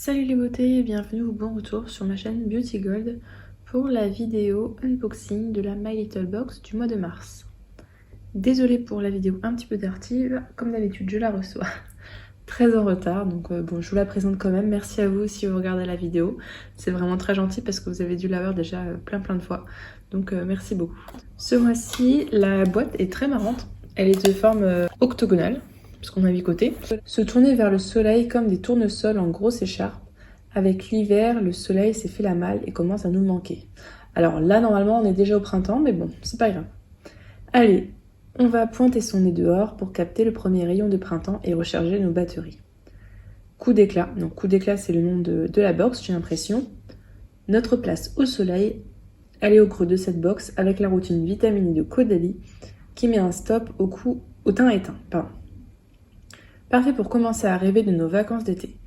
Salut les beautés et bienvenue ou bon retour sur ma chaîne Beauty Gold pour la vidéo unboxing de la My Little Box du mois de mars. Désolée pour la vidéo un petit peu tardive, comme d'habitude je la reçois très en retard, donc bon je vous la présente quand même. Merci à vous si vous regardez la vidéo, c'est vraiment très gentil parce que vous avez dû l'avoir déjà plein de fois, donc merci beaucoup. Ce mois-ci la boîte est très marrante, elle est de forme octogonale, parce qu'on a 8 côtés. Se tourner vers le soleil comme des tournesols en grosse écharpe. Avec l'hiver, le soleil s'est fait la malle et commence à nous manquer. Alors là, normalement, on est déjà au printemps, mais bon, c'est pas grave. Allez, on va pointer son nez dehors pour capter le premier rayon de printemps et recharger nos batteries. Coup d'éclat. Donc coup d'éclat, c'est le nom de la box, j'ai l'impression. Notre place au soleil, elle est au creux de cette box avec la routine vitaminée de Caudalie qui met un stop au teint éteint. Pardon. Parfait pour commencer à rêver de nos vacances d'été.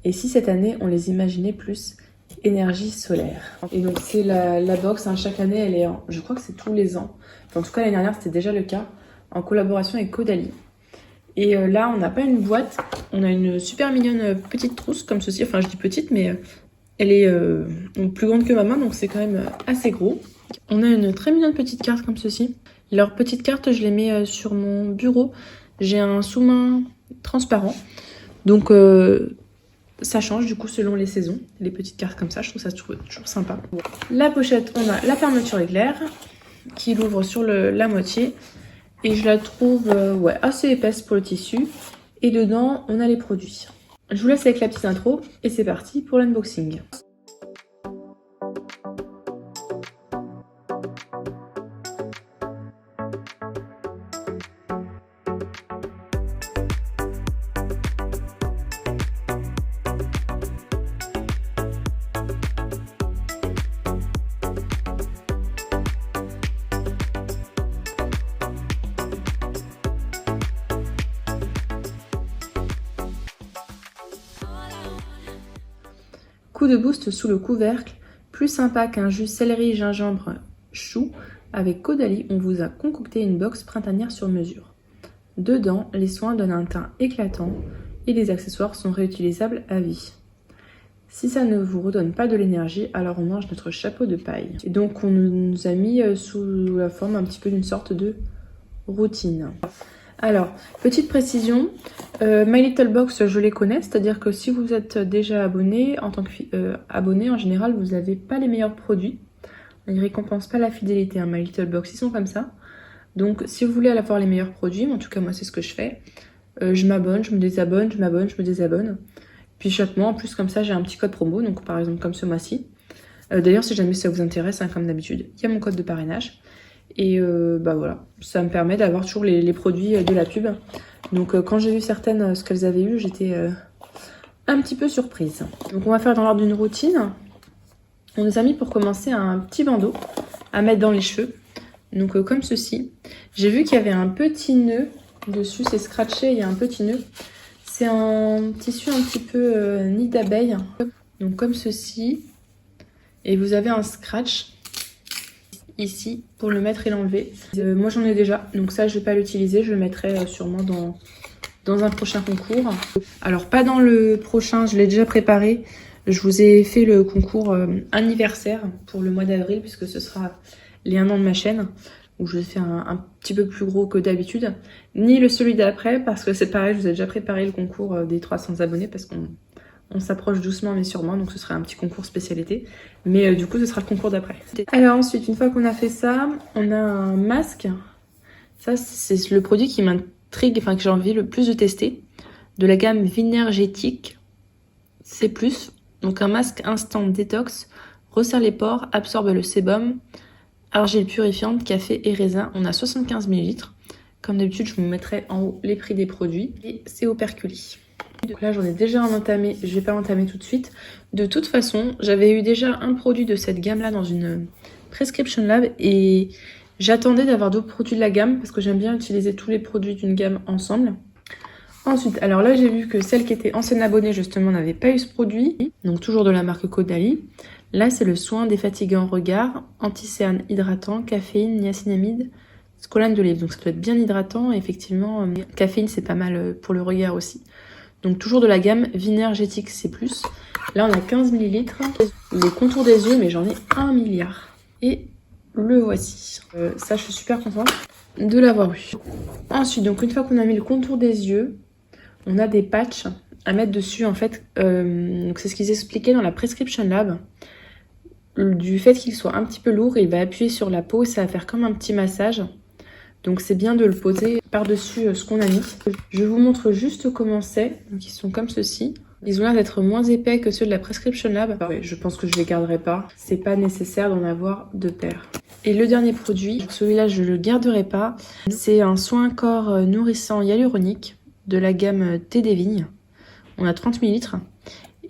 Et si cette année, on les imaginait plus énergie solaire. Et donc c'est la box, hein, chaque année, elle est je crois que c'est tous les ans. Enfin, en tout cas, l'année dernière, c'était déjà le cas, en collaboration avec Caudalie. Et là, on n'a pas une boîte, on a une super mignonne petite trousse comme ceci. Enfin, je dis petite, mais elle est plus grande que ma main, donc c'est quand même assez gros. On a une très mignonne petite carte comme ceci. Leur petite carte, je les mets sur mon bureau. J'ai un sous-main transparent, donc ça change du coup selon les saisons, les petites cartes comme ça, je trouve ça toujours sympa. La pochette, on a la fermeture éclair qui l'ouvre sur la moitié et je la trouve ouais, assez épaisse pour le tissu, et dedans on a les produits. Je vous laisse avec la petite intro et c'est parti pour l'unboxing. Coup de boost sous le couvercle, plus sympa qu'un jus céleri gingembre chou, avec Caudalie, on vous a concocté une box printanière sur mesure. Dedans, les soins donnent un teint éclatant et les accessoires sont réutilisables à vie. Si ça ne vous redonne pas de l'énergie, alors on mange notre chapeau de paille. Et donc on nous a mis sous la forme un petit peu d'une sorte de routine. Alors, petite précision, My Little Box, je les connais, c'est-à-dire que si vous êtes déjà abonné, en tant qu'abonné, en général, vous n'avez pas les meilleurs produits. Ils ne récompensent pas la fidélité, hein, My Little Box, ils sont comme ça. Donc, si vous voulez avoir les meilleurs produits, en tout cas, moi, c'est ce que je fais. Je m'abonne, je me désabonne, je m'abonne, je me désabonne. Puis chaque mois, en plus, comme ça, j'ai un petit code promo, donc par exemple, comme ce mois-ci. D'ailleurs, si jamais ça vous intéresse, hein, comme d'habitude, il y a mon code de parrainage. Et bah voilà, ça me permet d'avoir toujours les produits de la pub. Donc quand j'ai vu certaines, ce qu'elles avaient eu, j'étais un petit peu surprise. Donc on va faire dans l'ordre d'une routine. On nous a mis pour commencer un petit bandeau à mettre dans les cheveux. Donc comme ceci. J'ai vu qu'il y avait un petit nœud dessus, c'est scratché, il y a un petit nœud. C'est un tissu un petit peu nid d'abeille. Donc comme ceci. Et vous avez un scratch ici pour le mettre et l'enlever. Moi j'en ai déjà, donc ça je vais pas l'utiliser, je le mettrai sûrement dans un prochain concours. Alors pas dans le prochain, je l'ai déjà préparé. Je vous ai fait le concours anniversaire pour le mois d'avril, puisque ce sera les 1 an de ma chaîne, où je vais faire un petit peu plus gros que d'habitude. Ni celui d'après, parce que c'est pareil, je vous ai déjà préparé le concours des 300 abonnés, parce qu'on s'approche doucement mais sûrement, donc ce sera un petit concours spécialité. Mais du coup, ce sera le concours d'après. Alors ensuite, une fois qu'on a fait ça, on a un masque. Ça, c'est le produit qui m'intrigue, enfin que j'ai envie le plus de tester. De la gamme Vinergétique C+. Donc un masque instant détox, resserre les pores, absorbe le sébum, argile purifiante, café et raisin. On a 75 ml. Comme d'habitude, je vous mettrai en haut les prix des produits. Et c'est au Perculi. Donc là j'en ai déjà un entamé, je vais pas entamer tout de suite. De toute façon, j'avais eu déjà un produit de cette gamme là dans une Prescription Lab et j'attendais d'avoir d'autres produits de la gamme parce que j'aime bien utiliser tous les produits d'une gamme ensemble. Ensuite, alors là j'ai vu que celle qui était ancienne abonnée justement n'avait pas eu ce produit, donc toujours de la marque Caudalie. Là c'est le soin défatigant regard, anti-cerne hydratant, caféine, niacinamide, scolane d'olive. Donc ça doit être bien hydratant et effectivement, caféine c'est pas mal pour le regard aussi. Donc toujours de la gamme Vinergetics C+. Là on a 15 ml. Les contours des yeux, mais j'en ai 1 milliard. Et le voici. Ça je suis super contente de l'avoir eu. Ensuite, donc une fois qu'on a mis le contour des yeux, on a des patchs à mettre dessus en fait. Donc c'est ce qu'ils expliquaient dans la Prescription Lab. Du fait qu'il soit un petit peu lourd, il va appuyer sur la peau et ça va faire comme un petit massage. Donc c'est bien de le poser par-dessus ce qu'on a mis. Je vous montre juste comment c'est. Donc ils sont comme ceci. Ils ont l'air d'être moins épais que ceux de la Prescription Lab. Ouais, je pense que je les garderai pas. C'est pas nécessaire d'en avoir 2 paires. Et le dernier produit, celui-là je le garderai pas. C'est un soin corps nourrissant hyaluronique de la gamme Thé des Vignes. On a 30 ml.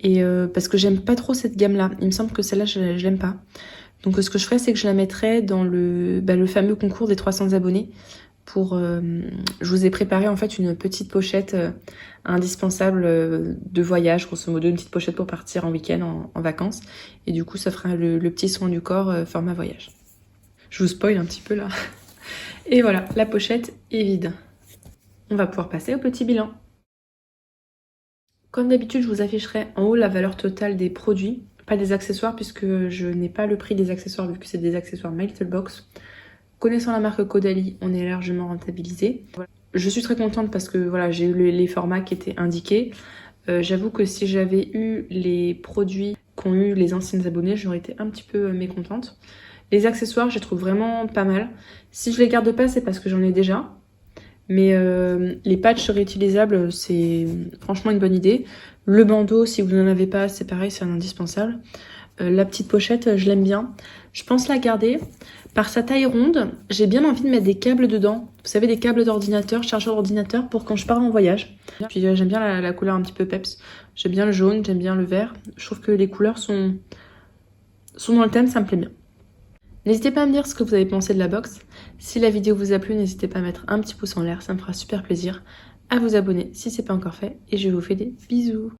Et parce que j'aime pas trop cette gamme-là. Il me semble que celle-là je l'aime pas. Donc ce que je ferais, c'est que je la mettrais dans le fameux concours des 300 abonnés. Je vous ai préparé en fait une petite pochette indispensable de voyage, grosso modo, une petite pochette pour partir en week-end, en vacances. Et du coup, ça fera le petit soin du corps format voyage. Je vous spoil un petit peu là. Et voilà, la pochette est vide. On va pouvoir passer au petit bilan. Comme d'habitude, je vous afficherai en haut la valeur totale des produits, pas des accessoires puisque je n'ai pas le prix des accessoires vu que c'est des accessoires My Little Box. Connaissant la marque Caudalie, on est largement rentabilisé. Voilà. Je suis très contente parce que voilà, j'ai eu les formats qui étaient indiqués. J'avoue que si j'avais eu les produits qu'ont eu les anciennes abonnées, j'aurais été un petit peu mécontente. Les accessoires, je les trouve vraiment pas mal. Si je les garde pas, c'est parce que j'en ai déjà. Mais les patchs réutilisables, c'est franchement une bonne idée. Le bandeau, si vous n'en avez pas, c'est pareil, c'est un indispensable. La petite pochette, je l'aime bien. Je pense la garder. Par sa taille ronde, j'ai bien envie de mettre des câbles dedans. Vous savez, des câbles d'ordinateur, chargeur d'ordinateur pour quand je pars en voyage. Puis j'aime bien la couleur un petit peu peps. J'aime bien le jaune, j'aime bien le vert. Je trouve que les couleurs sont dans le thème, ça me plaît bien. N'hésitez pas à me dire ce que vous avez pensé de la box. Si la vidéo vous a plu, n'hésitez pas à mettre un petit pouce en l'air, ça me fera super plaisir. À vous abonner si ce n'est pas encore fait. Et je vous fais des bisous.